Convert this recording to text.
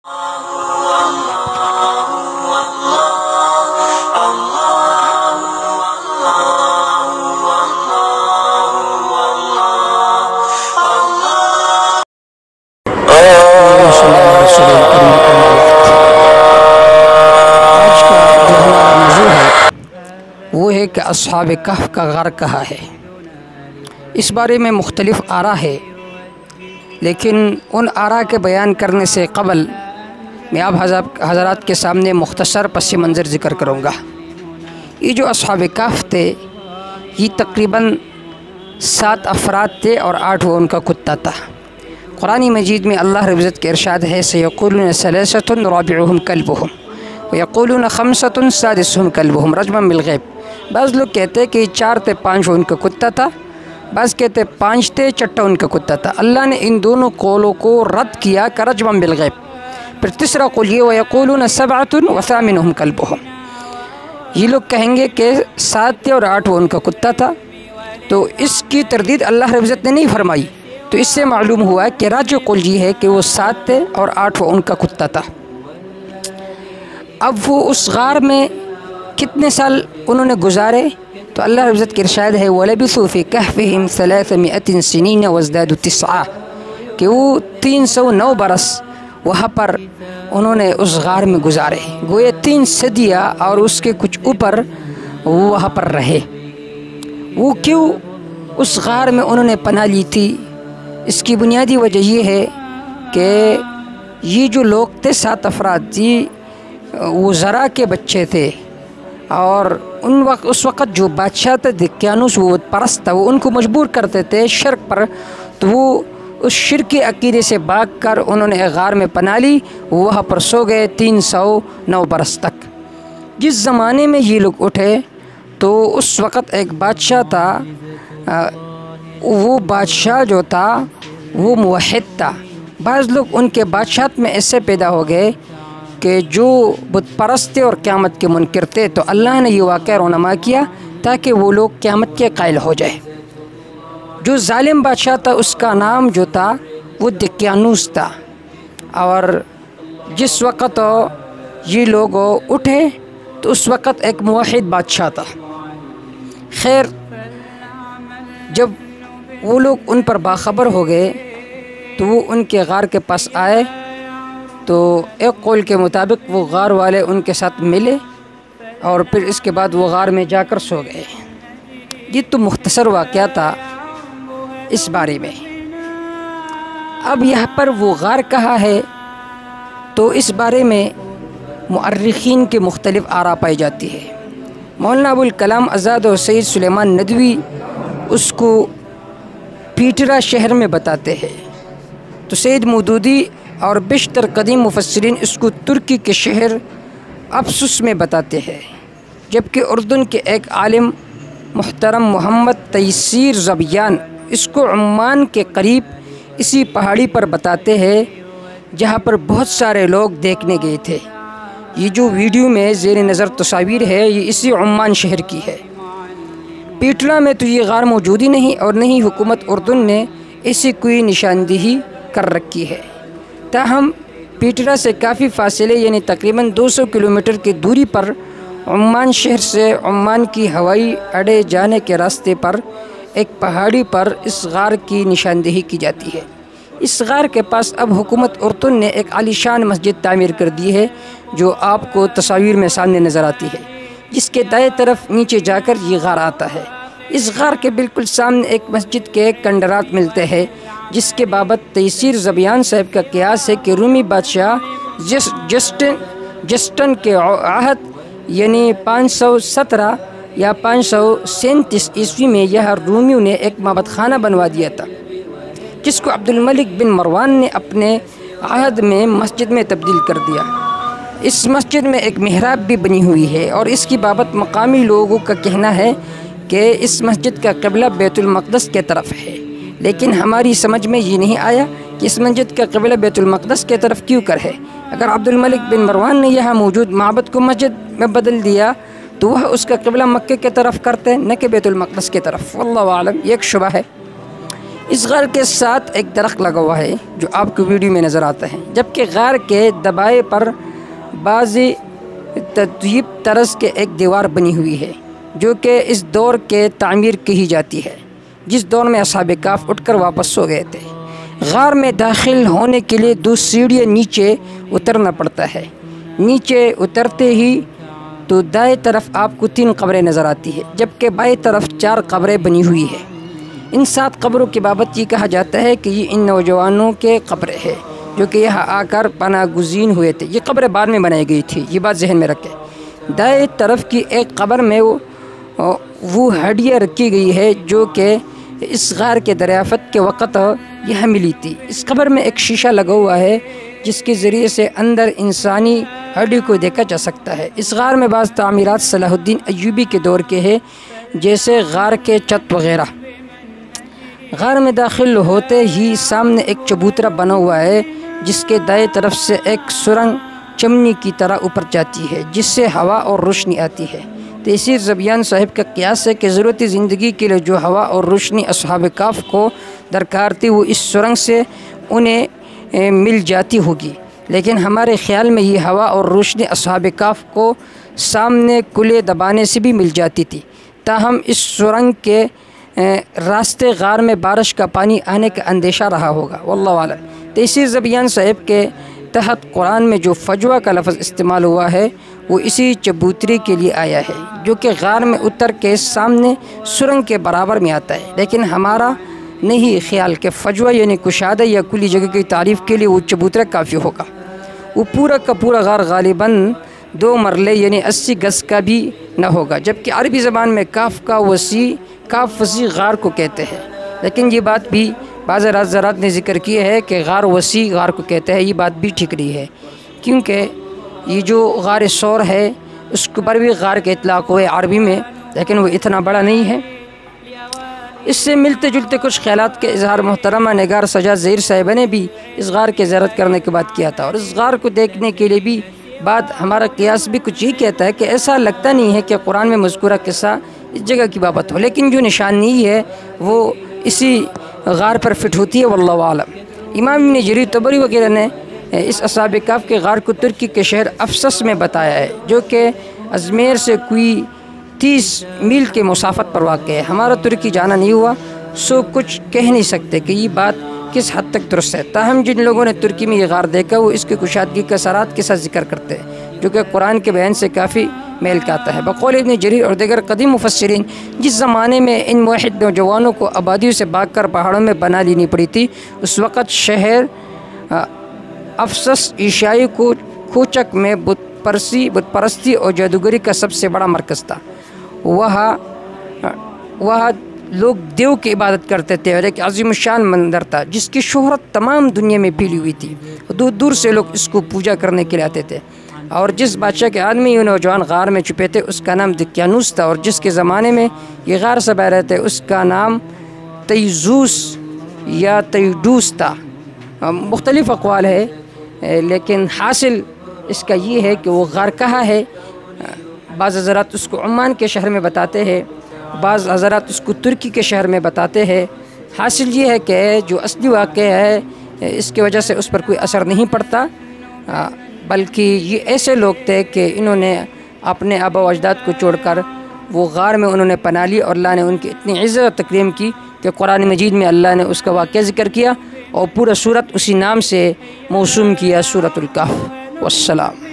وہ ہے کہ اصحاب کہف کا غار کہاں ہے۔ اس بارے میں مختلف آراء ہے، لیکن ان آراء کے بیان کرنے سے قبل میں آپ حضرات کے سامنے مختصر پس منظر ذکر کروں گا۔ یہ جو اصحاب کہف تھے یہ تقریباً 7 افراد تھے اور 8 وہ ان کا کتا تھا۔ قرآن مجید میں اللہ رب العزت کے ارشاد ہے سیقولون ثلاثۃ رابعهم کلبهم ویقولون خمسۃ سادسهم کلبهم رجما بالغیب۔ بعض لوگ کہتے ہیں کہ 4 تھے 5 ان کا کتا تھا، بعض کہتے 5 تھے 6 ان کا کتا تھا۔ اللہ نے ان دونوں قولوں کو رد کیا کہ رجما بالغیب۔ پھر تیسرا قول یہ ویقولون سبعۃ وثامنهم کلبهم، یہ لوگ کہیں گے کہ 7 تھے اور 8 ان کا کتا تھا۔ تو اس کی تردید اللہ رب العزت نے نہیں فرمائی، تو اس سے معلوم ہوا کہ راجح قول یہ ہے کہ وہ 7 تھے اور 8 ان کا کتا تھا۔ اب وہ اس غار میں کتنے سال انہوں نے گزارے تو اللہ رب العزت کی ارشاد ہے وَلَبِثُوا فِي كَهْفِهِمْ 300 سِنِينَ وَازْدَادُوا 9 کہ وہ 309 برس وہاں پر انہوں نے اس غار میں گزارے، گویا 3 صدیاں اور اس کے کچھ اوپر وہ وہاں پر رہے۔ وہ کیوں اس غار میں انہوں نے پناہ لی تھی؟ اس کی بنیادی وجہ یہ ہے کہ یہ جو لوگ تھے 7 افراد تھی وہ زرا کے بچے تھے، اور اس وقت جو بادشاہ تھے دقیانوس وہ پرست تھا، وہ ان کو مجبور کرتے تھے شرک پر، تو وہ اس شرک کے عقیدے سے بھاگ کر انہوں نے ایک غار میں پناہ لی، وہاں پر سو گئے 309 برس تک۔ جس زمانے میں یہ لوگ اٹھے تو اس وقت ایک بادشاہ تھا، وہ بادشاہ جو تھا وہ موحد تھا۔ بعض لوگ ان کے بادشاہت میں ایسے پیدا ہو گئے کہ جو بت پرست تھے اور قیامت کے منکر تھے، تو اللہ نے یہ واقعہ رونما کیا تاکہ وہ لوگ قیامت کے قائل ہو جائے۔ جو ظالم بادشاہ تھا اس کا نام جو تھا وہ دقیانوس تھا، اور جس وقت یہ لوگ اٹھے تو اس وقت ایک موحد بادشاہ تھا۔ خیر، جب وہ لوگ ان پر باخبر ہو گئے تو وہ ان کے غار کے پاس آئے، تو ایک قول کے مطابق وہ غار والے ان کے ساتھ ملے اور پھر اس کے بعد وہ غار میں جا کر سو گئے۔ یہ تو مختصر واقعہ تھا اس بارے میں۔ اب یہاں پر وہ غار کہاں ہے تو اس بارے میں مؤرخین کے مختلف آراء پائی جاتی ہے۔ مولانا ابوالکلام آزاد اور سید سلیمان ندوی اس کو پیٹرا شہر میں بتاتے ہیں، تو سید مودودی اور بیشتر قدیم مفسرین اس کو ترکی کے شہر افسوس میں بتاتے ہیں، جبکہ اردن کے ایک عالم محترم محمد تیسیر زبیان اس کو عمان کے قریب اسی پہاڑی پر بتاتے ہیں جہاں پر بہت سارے لوگ دیکھنے گئے تھے۔ یہ جو ویڈیو میں زیر نظر تصاویر ہے یہ اسی عمان شہر کی ہے۔ پیٹرا میں تو یہ غار موجود ہی نہیں، اور نہ ہی حکومت اردن نے ایسی کوئی نشاندہی کر رکھی ہے۔ تاہم پیٹرا سے کافی فاصلے یعنی تقریباً 200 کلومیٹر کی دوری پر عمان شہر سے عمان کی ہوائی اڈے جانے کے راستے پر ایک پہاڑی پر اس غار کی نشاندہی کی جاتی ہے۔ اس غار کے پاس اب حکومت اردن نے ایک عالیشان مسجد تعمیر کر دی ہے جو آپ کو تصاویر میں سامنے نظر آتی ہے، جس کے دائیں طرف نیچے جا کر یہ غار آتا ہے۔ اس غار کے بالکل سامنے ایک مسجد کے کنڈرات ملتے ہیں جس کے بابت تیسیر زبیان صاحب کا قیاس ہے کہ رومی بادشاہ جسٹن کے عہد یعنی 517 یا 537 عیسوی میں یہ رومیوں نے ایک معبد خانہ بنوا دیا تھا، جس کو عبد الملک بن مروان نے اپنے عہد میں مسجد میں تبدیل کر دیا۔ اس مسجد میں ایک محراب بھی بنی ہوئی ہے، اور اس کی بابت مقامی لوگوں کا کہنا ہے کہ اس مسجد کا قبلہ بیت المقدس کے طرف ہے، لیکن ہماری سمجھ میں یہ نہیں آیا کہ اس مسجد کا قبلہ بیت المقدس کے طرف کیوں کر ہے۔ اگر عبد الملک بن مروان نے یہاں موجود معبد کو مسجد میں بدل دیا تو وہ اس کا قبلہ مکہ کے طرف کرتے نہ کہ بیت المقدس کے طرف، واللہ اعلم، یہ ایک شبہ ہے۔ اس غار کے ساتھ ایک درخت لگا ہوا ہے جو آپ کو ویڈیو میں نظر آتا ہے، جبکہ غار کے دبائے پر بعض تطیب طرز کے ایک دیوار بنی ہوئی ہے جو کہ اس دور کے تعمیر کہی جاتی ہے، جس دور میں اصحاب کہف اٹھ کر واپس سو گئے تھے۔ غار میں داخل ہونے کے لیے 2 سیڑھیاں نیچے اترنا پڑتا ہے۔ نیچے اترتے ہی تو دائیں طرف آپ کو 3 قبریں نظر آتی ہے، جبکہ بائیں طرف 4 قبریں بنی ہوئی ہے۔ ان 7 قبروں کی بابت یہ کہا جاتا ہے کہ یہ ان نوجوانوں کے قبریں ہیں جو کہ یہاں آ کر پناہ گزین ہوئے تھے۔ یہ قبریں بعد میں بنائی گئی تھی، یہ بات ذہن میں رکھیں۔ دائیں طرف کی ایک قبر میں وہ ہڈیاں رکھی گئی ہے جو کہ اس غار کے دریافت کے وقت یہاں ملی تھی۔ اس قبر میں ایک شیشہ لگا ہوا ہے جس کے ذریعے سے اندر انسانی ہڈی کو دیکھا جا سکتا ہے۔ اس غار میں بعض تعمیرات صلاح الدین ایوبی کے دور کے ہیں، جیسے غار کے چھت وغیرہ۔ غار میں داخل ہوتے ہی سامنے ایک چبوترا بنا ہوا ہے جس کے دائیں طرف سے ایک سرنگ چمنی کی طرح اوپر جاتی ہے جس سے ہوا اور روشنی آتی ہے۔ تیسیر زبیان صاحب کا قیاس ہے کہ ضرورتی زندگی کے لیے جو ہوا اور روشنی اصحاب کہف کو درکار تھی وہ اس سرنگ سے انہیں مل جاتی ہوگی، لیکن ہمارے خیال میں یہ ہوا اور روشنی اصحاب کہف کو سامنے کلے دبانے سے بھی مل جاتی تھی۔ تاہم اس سرنگ کے راستے غار میں بارش کا پانی آنے کا اندیشہ رہا ہوگا، واللہ عالم۔ تیسیر زبیان صاحب کے تحت قرآن میں جو فجوہ کا لفظ استعمال ہوا ہے وہ اسی چبوتری کے لیے آیا ہے جو کہ غار میں اتر کے سامنے سرنگ کے برابر میں آتا ہے، لیکن ہمارا نہیں خیال کہ فجوہ یعنی کشادہ یا کلی جگہ کی تعریف کے لیے وہ چبوترا کافی ہوگا۔ وہ پورا کا پورا غار غالباً 2 مرلے یعنی 80 گز کا بھی نہ ہوگا، جبکہ عربی زبان میں کاف وسیع غار کو کہتے ہیں، لیکن یہ بات بھی بعض حضرات نے ذکر کی ہے کہ غار وسیع غار کو کہتے ہیں۔ یہ بات بھی ٹھیک نہیں ہے، کیونکہ یہ جو غار سور ہے اس کے پر بھی غار کے اطلاق ہوئے عربی میں، لیکن وہ اتنا بڑا نہیں ہے۔ اس سے ملتے جلتے کچھ خیالات کے اظہار محترمہ نگار سجاد ظہیر صاحبہ نے بھی اس غار کی زیارت کرنے کے بعد کیا تھا، اور اس غار کو دیکھنے کے لیے بھی ہمارا قیاس بھی کچھ ہی کہتا ہے کہ ایسا لگتا نہیں ہے کہ قرآن میں مذکورہ قصہ اس جگہ کی بابت ہو، لیکن جو نشانی ہے وہ اسی غار پر فٹ ہوتی ہے، واللہ عالم۔ امام ابن جریر طبری وغیرہ نے اس اصحاب کہف کے غار کو ترکی کے شہر افسس میں بتایا ہے جو کہ ازمیر سے کوئی 30 میل کے مسافت پر واقع ہے۔ ہمارا ترکی جانا نہیں ہوا، سو کچھ کہہ نہیں سکتے کہ یہ بات کس حد تک درست ہے۔ تاہم جن لوگوں نے ترکی میں یہ غار دیکھا وہ اس کی کشادگی کے اثرات کے ساتھ ذکر کرتے ہیں جو کہ قرآن کے بیان سے کافی میل کھاتا ہے۔ بقول ابن جریر اور دیگر قدیم مفسرین، جس زمانے میں ان موحد نوجوانوں کو آبادیوں سے بھاگ کر پہاڑوں میں بنا لینی پڑی تھی، اس وقت شہر افسس عیسائی کوچک میں بت پرستی اور جادوگری کا سب سے بڑا مرکز تھا۔ وہاں لوگ دیو کی عبادت کرتے تھے اور ایک عظیم الشان مندر تھا جس کی شہرت تمام دنیا میں پھیلی ہوئی تھی۔ دور دور سے لوگ اس کو پوجا کرنے کے لیے آتے تھے، اور جس بادشاہ کے آدمی یہ نوجوان غار میں چھپے تھے اس کا نام دقیانوس تھا، اور جس کے زمانے میں یہ غار سے بہ رہے تھے اس کا نام تیزوس یا تیڈوس تھا۔ مختلف اقوال ہے، لیکن حاصل اس کا یہ ہے کہ وہ غار کہاں ہے۔ بعض حضرات اس کو عمان کے شہر میں بتاتے ہیں، بعض حضرات اس کو ترکی کے شہر میں بتاتے ہیں۔ حاصل یہ ہے کہ جو اصلی واقعہ ہے اس کی وجہ سے اس پر کوئی اثر نہیں پڑتا، بلکہ یہ ایسے لوگ تھے کہ انہوں نے اپنے آبا و اجداد کو چھوڑ کر وہ غار میں انہوں نے پناہ لی، اور اللہ نے ان کی اتنی عزت و تکریم کی کہ قرآن مجید میں اللہ نے اس کا واقعہ ذکر کیا اور پورا سورت اسی نام سے موسوم کیا، سورۃ الکہف۔ والسلام۔